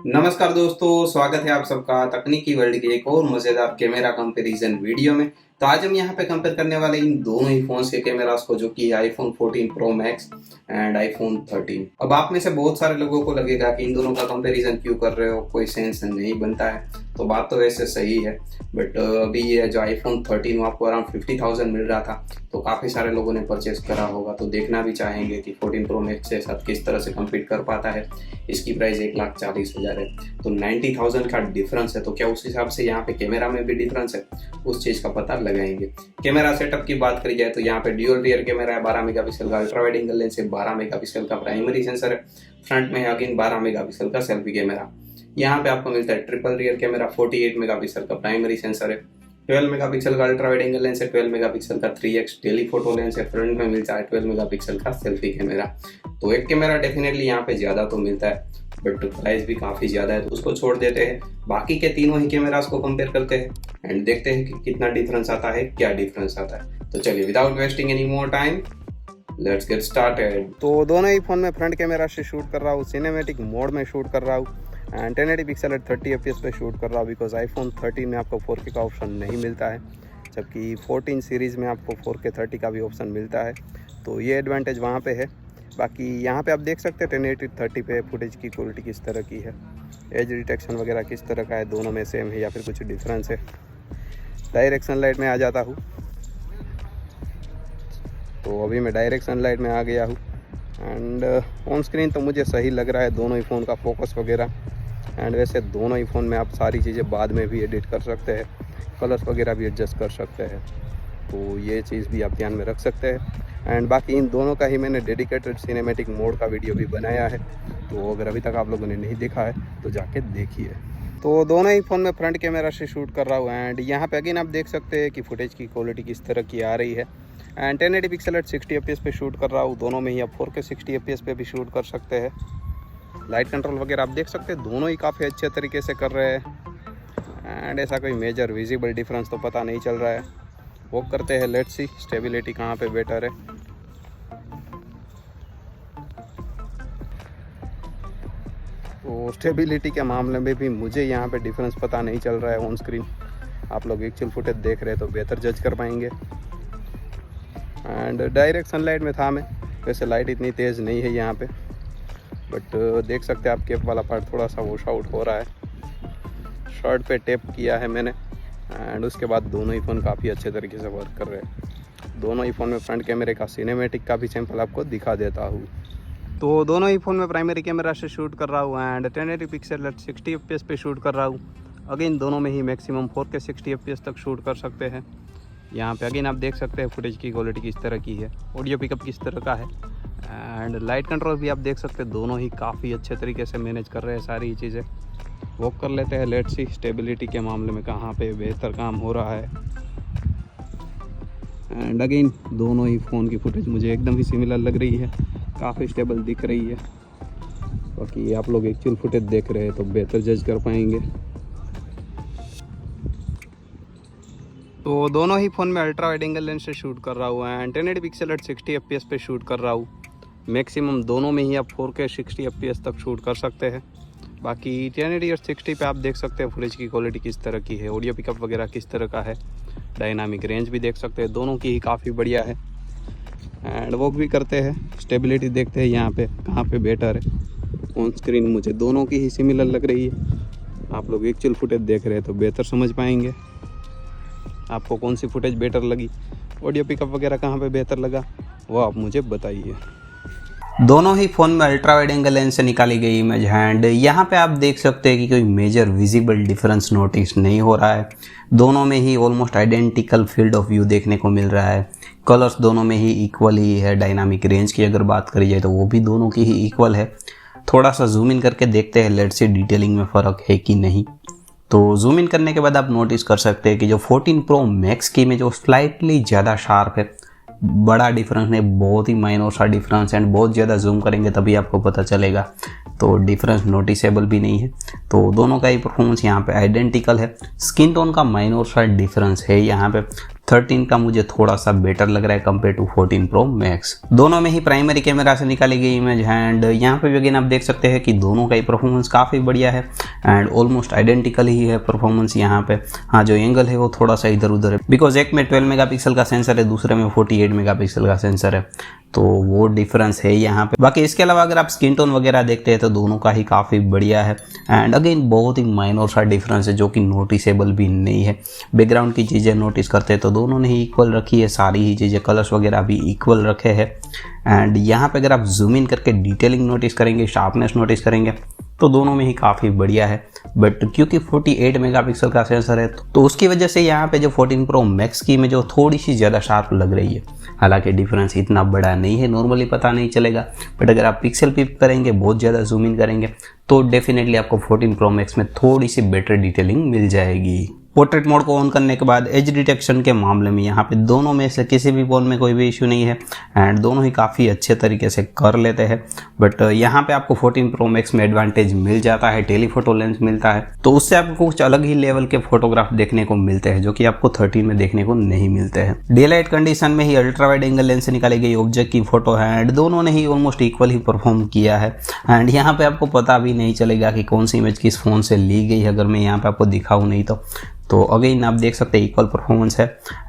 नमस्कार दोस्तों, स्वागत है आप सबका तकनीकी वर्ल्ड के एक और मजेदार कैमरा कंपैरिजन वीडियो में। तो आज हम यहाँ पे कंपेयर करने वाले इन दोनों ही फोन्स के कैमरास को, जो कि iPhone 14 pro max and iPhone 13। अब आप में से बहुत सारे लोगों को लगेगा कि इन दोनों का कंपैरिजन क्यों कर रहे हो, कोई सेंस नहीं बनता है। तो बात तो वैसे सही है, बट अभी ये जो आईफोन 13 आपको अराउंड 50,000 मिल रहा था, तो काफ़ी सारे लोगों ने परचेस करा होगा। तो देखना भी चाहेंगे कि 14 प्रो मैक्स के साथ किस तरह से कम्पीट कर पाता है। इसकी प्राइस 1,40,000 है, तो 90,000 का डिफरेंस है। तो क्या उस हिसाब से यहाँ पे कैमरा में भी डिफरेंस है, उस चीज़ का पता लगाएंगे। कैमरा सेटअप की बात करी जाए तो यहाँ पे ड्यूल रियर कैमरा है, 12 मेगापिक्सल का अल्ट्रा वाइड एंगल लेंस है, 12 मेगापिक्सल का प्राइमरी सेंसर है, फ्रंट में अगेन 12 मेगापिक्सल का सेल्फी कैमरा। यहाँ पे आपको मिलता है ट्रिपल रियर कैमरा, 48 मेगापिक्सल का प्राइमरी सेंसर है, 12 मेगापिक्सल का अल्ट्रा वाइड एंगल लेंस है, 12 मेगापिक्सल का 3x टेलीफोटो लेंस है, फ्रंट में मिलता है 12 मेगापिक्सल का सेल्फी कैमरा। तो एक कैमरा डेफिनेटली यहाँ पे ज़्यादा तो मिलता है, बट प्राइस भी काफ़ी ज़्यादा है, तो उसको छोड़ देते हैं। बाकी के तीनों ही कैमरास को कंपेयर करते हैं एंड देखते हैं कि कितना डिफरेंस आता है, क्या डिफरेंस आता है। तो चलिए, without wasting any more time, let's get started. तो दोनों ही फ़ोन में फ्रंट कैमरा से शूट कर रहा हूँ, सिनेमैटिक मोड में शूट कर रहा हूँ एंड 1080 पिक्सल एट 30 fps पे शूट कर रहा हूँ, बिकॉज आईफोन 13 में आपको 4K का ऑप्शन नहीं मिलता है, जबकि 14 सीरीज़ में आपको 4K 30 का भी ऑप्शन मिलता है। तो ये एडवांटेज वहाँ पे है। बाकी यहाँ पे आप देख सकते हैं 1080 30 पे फुटेज की क्वालिटी किस तरह की है, एज डिटेक्शन वगैरह किस तरह का है, दोनों में सेम है या फिर कुछ डिफरेंस है। डायरेक्ट सनलाइट में आ जाता हूँ, तो अभी मैं डायरेक्ट सनलाइट में आ गया हूँ एंड ऑन स्क्रीन तो मुझे सही लग रहा है दोनों ही फ़ोन का फोकस वगैरह। एंड वैसे दोनों ही फ़ोन में आप सारी चीज़ें बाद में भी एडिट कर सकते हैं, कलर्स वगैरह भी एडजस्ट कर सकते हैं, तो ये चीज़ भी आप ध्यान में रख सकते हैं। एंड बाकी इन दोनों का ही मैंने डेडिकेटेड सिनेमैटिक मोड का वीडियो भी बनाया है, तो अगर अभी तक आप लोगों ने नहीं देखा है तो जाके देखिए। तो दोनों ही फ़ोन में फ्रंट कैमरा से शूट कर रहा हूँ एंड यहाँ पे अगेन आप देख सकते हैं कि फुटेज की क्वालिटी किस तरह की आ रही है। एंड 1080 पिक्सल एट 60 fps पे शूट कर रहा हूँ, दोनों में ही आप 4K 60 fps पे भी शूट कर सकते हैं। लाइट कंट्रोल वगैरह आप देख सकते हैं, दोनों ही काफ़ी अच्छे तरीके से कर रहे हैं एंड ऐसा कोई मेजर विजिबल डिफरेंस तो पता नहीं चल रहा है। वो करते हैं, लेट्स सी स्टेबिलिटी कहाँ पे बेटर है। तो स्टेबिलिटी के मामले में भी मुझे यहाँ पे डिफरेंस पता नहीं चल रहा है ऑन स्क्रीन। आप लोग एक्चुअल फुटेज देख रहे हैं तो बेहतर जज कर पाएंगे। एंड डायरेक्ट सनलाइट में था मैं, वैसे लाइट इतनी तेज़ नहीं है यहाँ पे, बट देख सकते हैं आप कैप वाला पार्ट थोड़ा सा वॉश आउट हो रहा है। शर्ट पे टेप किया है मैंने एंड उसके बाद दोनों ही फ़ोन काफ़ी अच्छे तरीके से वर्क कर रहे हैं। दोनों ही फ़ोन में फ्रंट कैमरे का सिनेमैटिक का भी सैंपल आपको दिखा देता हूँ। तो दोनों ही फ़ोन में प्राइमरी कैमरा से शूट कर रहा हूँ एंड 1080 पिक्सल एट 60 fps पे शूट कर रहा हूँ। अगेन दोनों में ही मैक्सिमम 4K 60 fps तक शूट कर सकते हैं। यहाँ पे अगेन आप देख सकते हैं फुटेज की क्वालिटी किस तरह की है, ऑडियो पिकअप किस तरह का है एंड लाइट कंट्रोल भी आप देख सकते हैं, दोनों ही काफ़ी अच्छे तरीके से मैनेज कर रहे हैं सारी चीज़ें। वॉक कर लेते हैं, लेट्स सी स्टेबिलिटी के मामले में कहाँ पे बेहतर काम हो रहा है। एंड अगेन दोनों ही फ़ोन की फुटेज मुझे एकदम ही सिमिलर लग रही है, काफ़ी स्टेबल दिख रही है। बाकी आप लोग एक्चुअल फुटेज देख रहे हैं तो बेहतर जज कर पाएंगे। तो दोनों ही फ़ोन में अल्ट्रा वाइड एंगल लेंस से शूट कर रहा हूँ एंड 1080 पिक्सल एट 60 fps पे शूट कर रहा हूँ। मैक्सिमम दोनों में ही आप 4K 60 fps तक शूट कर सकते हैं। बाकी 1080 और 60 पे आप देख सकते हैं फुटेज की क्वालिटी किस तरह की है, ऑडियो पिकअप वगैरह किस तरह का है, डायनामिक रेंज भी देख सकते हैं, दोनों की ही काफ़ी बढ़िया है। एंड वॉक भी करते हैं, स्टेबिलिटी देखते हैं यहाँ पे कहाँ पे बेटर है। ऑन स्क्रीन मुझे दोनों की ही सिमिलर लग रही है, आप लोग एक्चुअल फुटेज देख रहे हैं तो बेहतर समझ पाएंगे आपको कौन सी फुटेज बेटर लगी, ऑडियो पिकअप वगैरह कहाँ पे बेहतर लगा, वो आप मुझे बताइए। दोनों ही फ़ोन में अल्ट्रा वाइड एंगल लेंस से निकाली गई इमेज हैंड यहाँ पे आप देख सकते हैं कि कोई मेजर विजिबल डिफरेंस नोटिस नहीं हो रहा है। दोनों में ही almost identical field of view देखने को मिल रहा है। कलर्स दोनों में ही इक्वल ही है। डायनामिक रेंज की अगर बात करी जाए तो वो भी दोनों की ही इक्वल है। थोड़ा सा जूम इन करके देखते हैं, लेट्स सी डिटेलिंग में फ़र्क है कि नहीं। तो जूम इन करने के बाद आप नोटिस कर सकते हैं कि जो 14 प्रो मैक्स की इमेज वो स्लाइटली ज़्यादा शार्प है, बड़ा डिफरेंस नहीं, बहुत ही माइनर सा डिफरेंस एंड बहुत ज़्यादा जूम करेंगे तभी आपको पता चलेगा, तो डिफरेंस नोटिसेबल भी नहीं है। तो दोनों का ही परफॉर्मेंस यहाँ पे आइडेंटिकल है। स्किन टोन का माइनर सा डिफरेंस है यहाँ पे, 13 का मुझे थोड़ा सा बेटर लग रहा है कंपेयर टू 14 प्रो मैक्स। दोनों में ही प्राइमरी कैमरा से निकाली गई इमेज है एंड यहाँ पे भी अगेन आप देख सकते हैं कि दोनों का ही परफॉर्मेंस काफ़ी बढ़िया है एंड ऑलमोस्ट आइडेंटिकल ही है परफॉर्मेंस यहाँ पे। हाँ, जो एंगल है वो थोड़ा सा इधर उधर है बिकॉज एक में 12 मेगापिक्सल का सेंसर है, दूसरे में 48 मेगापिक्सल का सेंसर है, तो वो डिफरेंस है यहाँ पे। बाकी इसके अलावा अगर आप स्किन टोन वगैरह देखते हैं तो दोनों का ही काफ़ी बढ़िया है एंड अगेन बहुत ही माइनर सा डिफरेंस है जो कि नोटिसेबल भी नहीं है। बैकग्राउंड की चीज़ें नोटिस करते हैं तो दोनों ने ही इक्वल रखी है, सारी ही चीज़ें कलर्स वगैरह भी इक्वल रखे हैं एंड यहाँ पे अगर आप जूम इन करके डिटेलिंग नोटिस करेंगे, शार्पनेस नोटिस करेंगे तो दोनों में ही काफ़ी बढ़िया है। बट क्योंकि 48 मेगापिक्सल का सेंसर है तो उसकी वजह से यहाँ पे जो 14 प्रो मैक्स की इमेज थोड़ी सी ज़्यादा शार्प लग रही है। हालांकि डिफरेंस इतना बड़ा नहीं है, नॉर्मली पता नहीं चलेगा, बट अगर आप पिक्सल पिप करेंगे, बहुत ज़्यादा जूम इन करेंगे तो डेफिनेटली आपको 14 प्रो मैक्स में थोड़ी सी बेटर डिटेलिंग मिल जाएगी। पोर्ट्रेट मोड को ऑन करने के बाद एज डिटेक्शन के मामले में यहाँ पे दोनों में से किसी भी फोन में कोई भी इशू नहीं है एंड दोनों ही काफ़ी अच्छे तरीके से कर लेते हैं। बट यहाँ पे आपको 14 प्रो मैक्स में एडवांटेज मिल जाता है, टेलीफोटो लेंस मिलता है, तो उससे आपको कुछ अलग ही लेवल के फोटोग्राफ देखने को मिलते हैं जो कि आपको 13 में देखने को नहीं मिलते हैं। डे लाइट कंडीशन में ही अल्ट्रा वाइड एंगल लेंस से निकाली गई ऑब्जेक्ट की फोटो है एंड दोनों ने ही ऑलमोस्ट इक्वल ही परफॉर्म किया है एंड यहाँ पे आपको पता भी नहीं चलेगा कि कौन सी इमेज किस फोन से ली गई है अगर मैं यहाँ पे आपको दिखाऊँ नहीं तो अगेन आप देख सकते हैं इक्वल परफॉर्मेंस है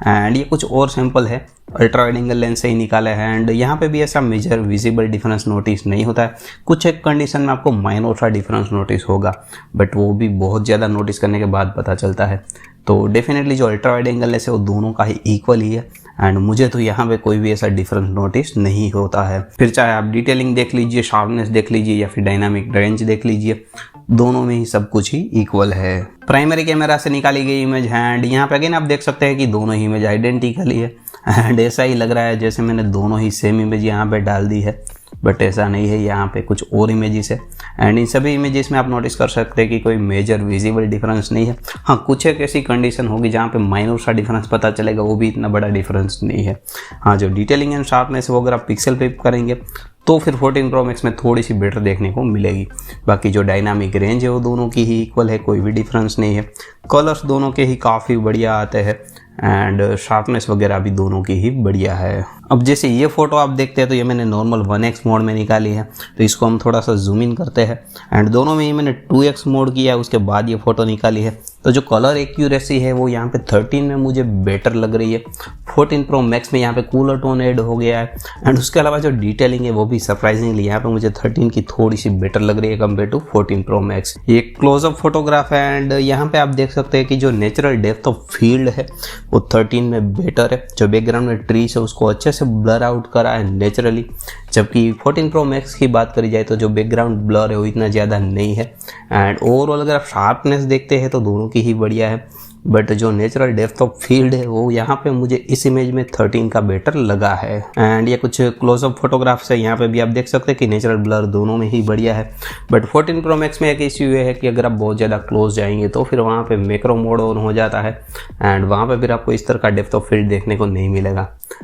एंड ये कुछ और सैंपल है अल्ट्रा वाइड एंगल लेंस से ही निकाला है एंड यहाँ पे भी ऐसा मेजर विजिबल डिफरेंस नोटिस नहीं होता है। कुछ एक कंडीशन में आपको माइनर सा डिफरेंस नोटिस होगा बट वो भी बहुत ज़्यादा नोटिस करने के बाद पता चलता है। तो डेफिनेटली जो अल्ट्रा वाइड एंगल लेंस है वो दोनों का ही इक्वल ही है एंड मुझे तो यहाँ पे कोई भी ऐसा डिफरेंस नोटिस नहीं होता है। फिर चाहे आप डिटेलिंग देख लीजिए, शार्पनेस देख लीजिए या फिर डायनामिक रेंज देख लीजिए, दोनों में ही सब कुछ ही इक्वल है। प्राइमरी कैमरा से निकाली गई इमेज है एंड यहाँ पे अगेन आप देख सकते हैं कि दोनों ही इमेज आइडेंटिकल ही है एंड ऐसा ही लग रहा है जैसे मैंने दोनों ही सेम इमेज यहाँ पे डाल दी है, बट ऐसा नहीं है, यहाँ पे कुछ और इमेजेस है एंड इन सभी इमेजेस में आप नोटिस कर सकते हैं कि कोई मेजर विजिबल डिफरेंस नहीं है। हाँ, कुछ एक ऐसी कंडीशन होगी जहाँ पे माइनर सा डिफरेंस पता चलेगा, वो भी इतना बड़ा डिफरेंस नहीं है। हाँ, जो डिटेलिंग एंड शार्पनेस वो अगर आप पिक्सल पे करेंगे तो फिर 14 प्रो मैक्स में थोड़ी सी बेटर देखने को मिलेगी। बाकी जो डायनामिक रेंज है वो दोनों की ही इक्वल है, कोई भी डिफरेंस नहीं है। कलर्स दोनों के ही काफ़ी बढ़िया आते हैं एंड शार्पनेस वगैरह भी दोनों की ही बढ़िया है। अब जैसे ये फोटो आप देखते हैं तो ये मैंने नॉर्मल 1x मोड में निकाली है, तो इसको हम थोड़ा सा जूम इन करते हैं एंड दोनों में ही मैंने 2x मोड किया है, उसके बाद ये फ़ोटो निकाली है। तो जो कलर एक्यूरेसी है वो यहाँ पे 13 में मुझे बेटर लग रही है, 14 प्रो मैक्स में यहाँ पे कूलर टोन ऐड हो गया है एंड उसके अलावा जो डिटेलिंग है वो भी सरप्राइजिंगली यहाँ पे मुझे 13 की थोड़ी सी बेटर लग रही है कंपेयर टू 14 प्रो मैक्स। ये क्लोजअप फोटोग्राफ है एंड यहाँ पे आप देख सकते हैं कि जो नेचुरल डेप्थ ऑफ फील्ड है वो 13 में बेटर है। जो बैकग्राउंड में ट्रीज है उसको अच्छे से ब्लर आउट करा है नेचुरली, जबकि 14 प्रो मैक्स की बात करी जाए तो जो बैकग्राउंड ब्लर है वो इतना ज़्यादा नहीं है एंड ओवरऑल अगर आप शार्पनेस देखते हैं तो दोनों की ही बढ़िया है। बट जो नेचुरल डेप्थ ऑफ फील्ड है वो यहाँ पे मुझे इस इमेज में 13 का बेटर लगा है एंड ये कुछ क्लोजअप फोटोग्राफ्स है, यहाँ पे भी आप देख सकते हैं कि नेचुरल ब्लर दोनों में ही बढ़िया है। बट 14 प्रो मैक्स में एक इश्यू ये है कि अगर आप बहुत ज़्यादा क्लोज जाएंगे तो फिर वहाँ पे मैक्रो मोड ऑन हो जाता है एंड वहाँ पे फिर आपको इस तरह का डेप्थ ऑफ फील्ड देखने को नहीं मिलेगा।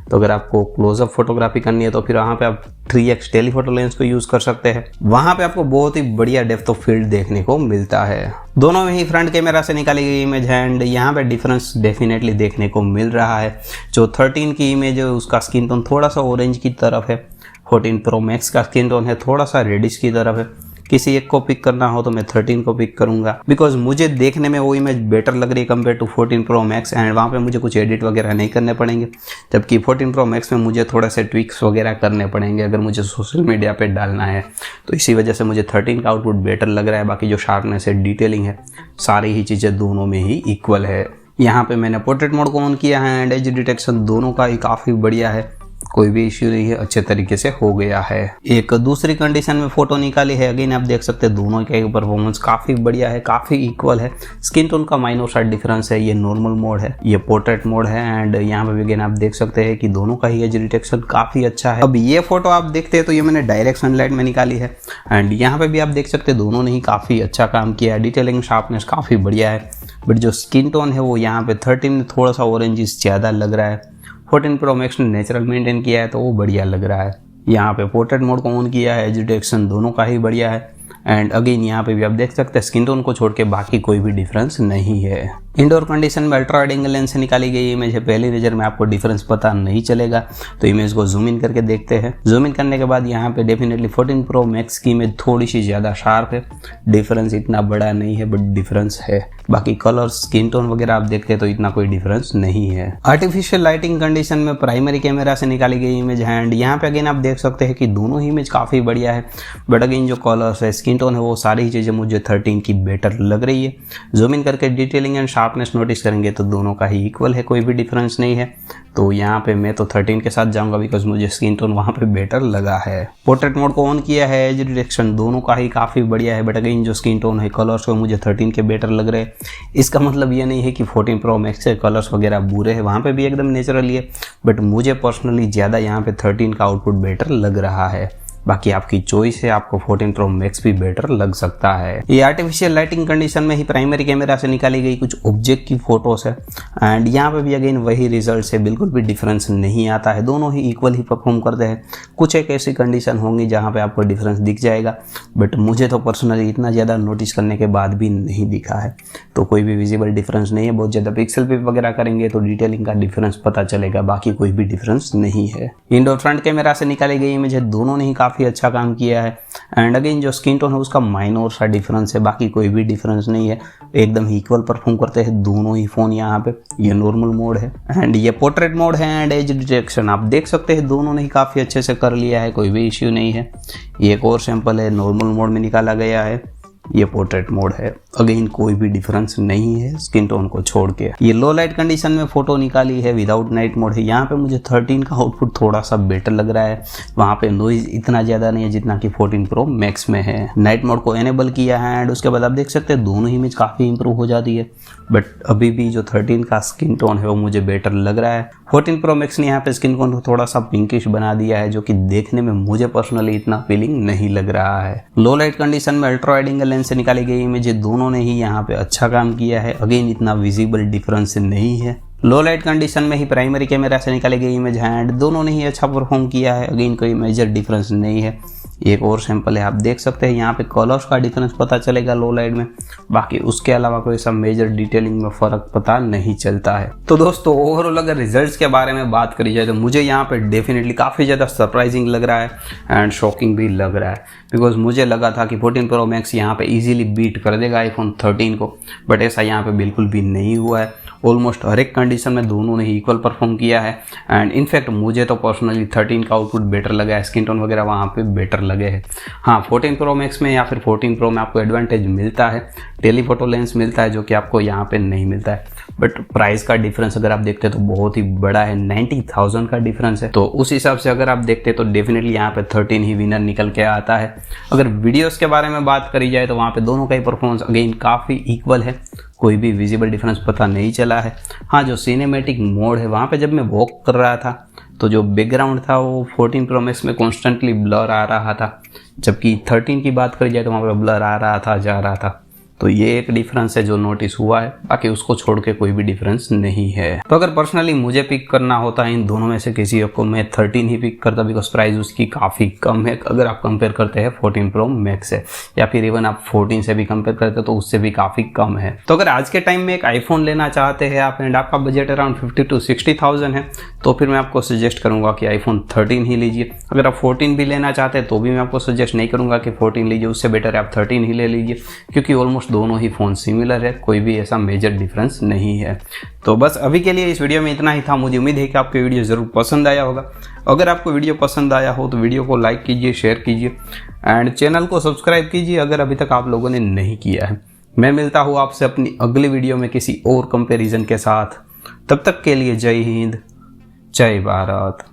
तो अगर आपको क्लोजअप फोटोग्राफी करनी है तो फिर वहाँ पे आप 3x टेलीफोटो लेंस को यूज़ कर सकते हैं, वहाँ पे आपको बहुत ही बढ़िया डेप्थ ऑफ फील्ड देखने को मिलता है। दोनों में ही फ्रंट कैमरा से निकाली गई इमेज है एंड यहाँ पे डिफरेंस डेफिनेटली देखने को मिल रहा है। जो 13 की इमेज है उसका स्किन टोन थोड़ा सा ऑरेंज की तरफ है, 14 प्रो मैक्स का स्किन टोन है थोड़ा सा रेडिश की तरफ है। किसी एक को पिक करना हो तो मैं 13 को पिक करूंगा बिकॉज मुझे देखने में वो इमेज बेटर लग रही है compare to 14 pro max and वहाँ पे मुझे कुछ एडिट वगैरह नहीं करने पड़ेंगे, जबकि 14 प्रो मैक्स में मुझे थोड़ा से ट्विक्स वगैरह करने पड़ेंगे अगर मुझे सोशल मीडिया पे डालना है। तो इसी वजह से मुझे 13 का आउटपुट बेटर लग रहा है। बाकी जो शार्पनेस है, डिटेलिंग है, सारी ही चीज़ें दोनों में ही इक्वल है। यहाँ पे मैंने पोर्ट्रेट मोड को ऑन किया है एंड एज डिटेक्शन दोनों का ही काफ़ी बढ़िया है, कोई भी इश्यू नहीं है, अच्छे तरीके से हो गया है। एक दूसरी कंडीशन में फोटो निकाली है, अगेन आप देख सकते हैं दोनों के परफॉर्मेंस काफ़ी बढ़िया है, काफ़ी इक्वल है। स्किन टोन का माइनर सा डिफरेंस है, ये नॉर्मल मोड है, ये पोर्ट्रेट मोड है एंड यहाँ पे अगेन आप देख सकते हैं कि दोनों का ही एज डिटेक्शन काफ़ी अच्छा है। अब ये फोटो आप देखते हैं तो ये मैंने डायरेक्ट सनलाइट में निकाली है एंड यहाँ पे भी आप देख सकते हैं दोनों ने ही काफ़ी अच्छा काम किया है, डिटेलिंग शार्पनेस काफ़ी बढ़िया है। बट जो स्किन टोन है वो यहाँ पे 13 में थोड़ा सा ऑरेंजिश ज़्यादा लग रहा है, 14 प्रो मैक्स ने नेचुरल मेंटेन किया है तो वो बढ़िया लग रहा है। यहाँ पे पोर्ट्रेट मोड को ऑन किया है, एज डिटेक्शन दोनों का ही बढ़िया है एंड अगेन यहाँ पे भी आप देख सकते हैं स्किन टोन को छोड़ के बाकी कोई भी डिफरेंस नहीं है। इंडोर कंडीशन में अल्ट्रा वाइड एंगल लेंस से निकाली गई इमेज है। पहली नज़र में आपको डिफरेंस पता नहीं चलेगा, तो इमेज को जूम इन करके देखते हैं। जूम इन करने के बाद यहाँ पे डेफिनेटली 14 प्रो मैक्स की इमेज थोड़ी सी ज़्यादा शार्प है। डिफरेंस इतना बड़ा नहीं है, बट डिफरेंस है। बाकी कलर, स्किन टोन वगैरह आप देखते हैं तो इतना कोई डिफरेंस नहीं है। आर्टिफिशियल लाइटिंग कंडीशन में प्राइमरी कैमरा से निकाली गई इमेज है एंड यहाँ पे अगेन आप देख सकते हैं कि दोनों ही इमेज काफ़ी बढ़िया है। बट अगेन जो कलर्स है, स्किन टोन है, वो सारी ही चीज़ें मुझे 13 की बेटर लग रही है। जूम इन करके डिटेलिंग एंड शार्पनेस नोटिस करेंगे तो दोनों का ही इक्वल है, कोई भी डिफरेंस नहीं है। तो यहाँ पे मैं तो 13 के साथ जाऊंगा बिकॉज मुझे स्किन टोन वहाँ पे बेटर लगा है। पोर्ट्रेट मोड को ऑन किया है, एज डिटेक्शन दोनों का ही काफ़ी बढ़िया है। बट अगेन जो स्किन टोन है, कलर्स को मुझे 13 के बेटर लग रहे हैं। इसका मतलब ये नहीं है कि 14 प्रो मैक्स के कलर्स वगैरह बुरे हैं, वहाँ पे भी एकदम नेचुरली है। बट मुझे पर्सनली ज़्यादा यहाँ पे 13 का आउटपुट बेटर लग रहा है। बाकी आपकी चॉइस है, आपको 14 प्रो मैक्स भी बेटर लग सकता है। ये आर्टिफिशियल लाइटिंग कंडीशन में ही प्राइमरी कैमरा से निकाली गई कुछ ऑब्जेक्ट की फोटोज है एंड यहाँ पे भी अगेन वही रिजल्ट है, बिल्कुल भी डिफरेंस नहीं आता है। दोनों ही इक्वल ही परफॉर्म करते हैं। कुछ एक ऐसी कंडीशन होंगी जहाँ पे आपको डिफरेंस दिख जाएगा, बट मुझे तो पर्सनली इतना ज़्यादा नोटिस करने के बाद भी नहीं दिखा है, तो कोई भी विजिबल डिफरेंस नहीं है। बहुत ज़्यादा पिक्सल पे वगैरह करेंगे तो डिटेलिंग का डिफरेंस पता चलेगा, बाकी कोई भी डिफरेंस नहीं है। इंडोर फ्रंट कैमरा से निकाली गई इमेज है, दोनों ने ही काफ़ी अच्छा काम किया है एंड अगेन जो स्किन टोन है उसका माइनर सा डिफरेंस है, बाकी कोई भी डिफरेंस नहीं है। एकदम ही इक्वल परफॉर्म करते हैं दोनों ही फ़ोन। यहाँ पे ये नॉर्मल मोड है एंड ये पोर्ट्रेट मोड है एंड एज डिटेक्शन आप देख सकते हैं दोनों ने ही काफ़ी अच्छे से कर लिया है, कोई भी इश्यू नहीं है। ये एक और सैंपल है, नॉर्मल मोड में निकाला गया है। ये पोर्ट्रेट मोड है, अगेन कोई भी डिफरेंस नहीं है स्किन टोन को छोड़ के। ये लो लाइट कंडीशन में फोटो निकाली है, विदाउट नाइट मोड है। यहाँ पे मुझे 13 का आउटपुट थोड़ा सा बेटर लग रहा है, वहाँ पे नॉइज इतना ज़्यादा नहीं है जितना कि 14 प्रो मैक्स में है। नाइट मोड को एनेबल किया है एंड उसके बाद आप देख सकते हैं दोनों ही इमेज काफ़ी इंप्रूव हो जाती है। बट अभी भी जो 13 का स्किन टोन है वो मुझे बेटर लग रहा है। 14 प्रो मैक्स ने यहाँ पे स्किन टोन को थोड़ा सा पिंकिश बना दिया है, जो कि देखने में मुझे पर्सनली इतना फीलिंग नहीं लग रहा है। लो लाइट कंडीशन में अल्ट्रा वाइड एंगल लेंस से निकाली गई इमेज दोनों ने ही यहाँ पे अच्छा काम किया है। अगेन इतना विजिबल डिफरेंस नहीं है। लो लाइट कंडीशन में ही प्राइमरी कैमरा से निकाली गई इमेज है एंड दोनों ने ही अच्छा परफॉर्म किया है। अगेन कोई मेजर डिफरेंस नहीं है। एक और सैंपल है, आप देख सकते हैं यहाँ पे कलर्स का डिफरेंस पता चलेगा लो लाइट में, बाकी उसके अलावा कोई सा मेजर डिटेलिंग में फ़र्क पता नहीं चलता है। तो दोस्तों ओवरऑल अगर रिजल्ट्स के बारे में बात करी जाए तो मुझे यहाँ पे डेफिनेटली काफ़ी ज़्यादा सरप्राइजिंग लग रहा है एंड शॉकिंग भी लग रहा है, बिकॉज मुझे लगा था कि 14 प्रो मैक्स यहाँ पे इजीली बीट कर देगा आईफोन 13 को, बट ऐसा यहाँ पे बिल्कुल भी नहीं हुआ है। ऑलमोस्ट हर एक कंडीशन में दोनों ने इक्वल परफॉर्म किया है एंड इनफैक्ट मुझे तो पर्सनली 13 का आउटपुट बेटर लगा है, स्किन टोन वगैरह वहाँ पे बेटर लगे हैं। हाँ, 14 प्रो मैक्स में या फिर 14 प्रो में आपको एडवांटेज मिलता है, टेलीफोटो लेंस मिलता है, जो कि आपको यहाँ पे नहीं मिलता है। बट प्राइस का डिफरेंस अगर आप देखते हैं तो बहुत ही बड़ा है, 90,000 का डिफरेंस है। तो उस हिसाब से अगर आप देखते हैं तो डेफिनेटली यहाँ पे 13 ही विनर निकल के आता है। अगर वीडियोस के बारे में बात करी जाए तो वहाँ पे दोनों का ही परफॉर्मेंस अगेन काफ़ी इक्वल है, कोई भी विजिबल डिफरेंस पता नहीं चला है। हाँ, जो सिनेमैटिक मोड है वहाँ पे जब मैं वॉक कर रहा था तो जो बैकग्राउंड था वो 14 प्रो मैक्स में कॉन्स्टेंटली ब्लर आ रहा था, जबकि 13 की बात करी जाए तो वहाँ पे ब्लर आ रहा था, जा रहा था। तो ये एक डिफरेंस है जो नोटिस हुआ है, बाकी उसको छोड़ के कोई भी डिफरेंस नहीं है। तो अगर पर्सनली मुझे पिक करना होता इन दोनों में से किसी को, मैं 13 ही पिक करता, बिकॉज प्राइस उसकी काफ़ी कम है अगर आप कंपेयर करते हैं 14 प्रो मैक्स से, या फिर इवन आप 14 से भी कंपेयर करते हैं तो उससे भी काफ़ी कम है। तो अगर आज के टाइम में एक आईफोन लेना चाहते हैं आप एंड आपका बजट अराउंड 50 to 60,000 है, तो फिर मैं आपको सजेस्ट करूंगा कि आईफोन 13 ही लीजिए। अगर आप 14 भी लेना चाहते हैं तो भी मैं आपको सजेस्ट नहीं करूंगा कि 14 लीजिए, उससे बेटर है आप 13 ही ले लीजिए, क्योंकि ऑलमोस्ट दोनों ही फ़ोन सिमिलर है, कोई भी ऐसा मेजर डिफरेंस नहीं है। तो बस अभी के लिए इस वीडियो में इतना ही था। मुझे उम्मीद है कि आपको वीडियो ज़रूर पसंद आया होगा। अगर आपको वीडियो पसंद आया हो तो वीडियो को लाइक कीजिए, शेयर कीजिए एंड चैनल को सब्सक्राइब कीजिए अगर अभी तक आप लोगों ने नहीं किया है। मैं मिलता हूँ आपसे अपनी अगली वीडियो में किसी और कंपैरिजन के साथ। तब तक के लिए जय हिंद, जय भारत।